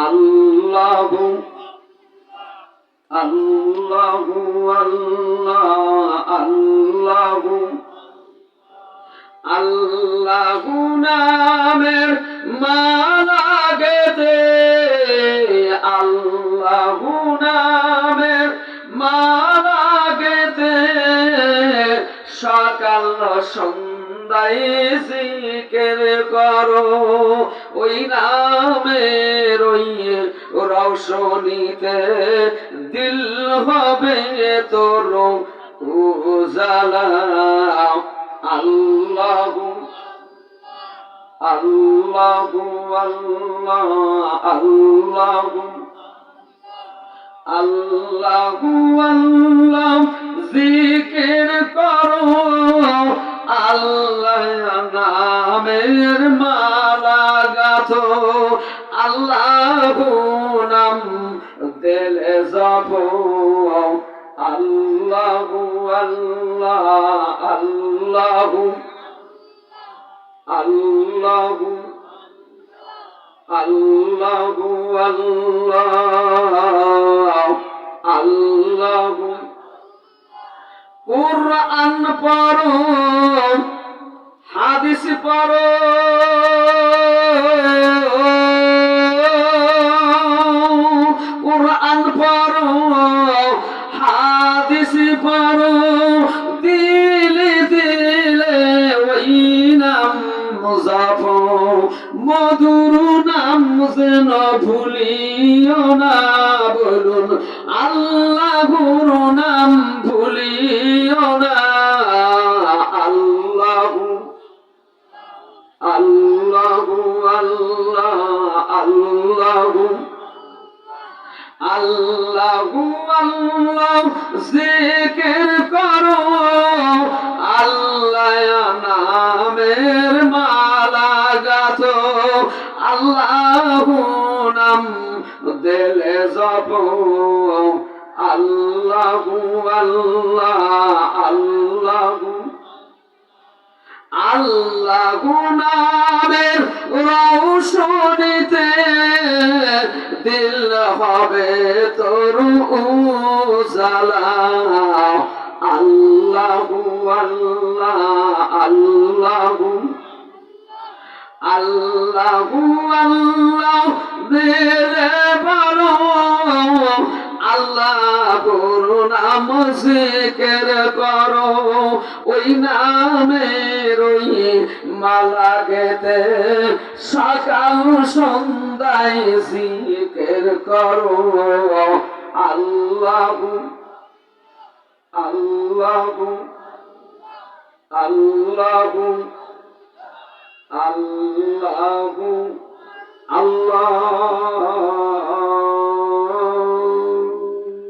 আল্লাহু আল্লাহু আল্লাহু আল্লাহু নামের মালা গেতে, আল্লাহু নামের মালা গেতে, সকাল সন্ধ্যায় জিকির করো। ওই নামের ওই রওশনীতে দিল হবে তোর উজালা। আল্লাহু আল্লাহু আল্লাহু আল্লাহু আল্লাহ জিকির করো। আল্লাহ নামের মালা গাথো। আল্লাহু নাম দিলে জপো। আল্লাহু আল্লাহ আল্লাহু আল্লাহু আল্লাহু আল্লাহু কুরআন পড়ো, হাদিস পড়ো, কুরআন পড়ো, হাদিস পড়ো, দিলে দিলে ওই নাম জপো। মধুর নাম যেন ভুলিও না, বলুন আল্লাহর নাম ভুলিও না। আল্লাহু আল্লাহু আল্লাহু আল্লাহু আল্লাহ জিকির করো। আল্লাহ নামের মালা গাথো। আল্লাহু নাম দিলে জপো। আল্লাহু আল্লাহ আল্লাহু আল্লাহু নামের রওশনীতে দিল হবে তোর উজালা। আল্লাহু আল্লাহ আল্লাহু আল্লাহু আল্লাহ দিলে বলো। আল্লাহর নাম জিকির করো। ওই নামের ওই মালা গেতে, সকাল সন্ধ্যায় জিকির করো। আল্লাহু আল্লাহু আল্লাহু আল্লাহু আল্লাহ।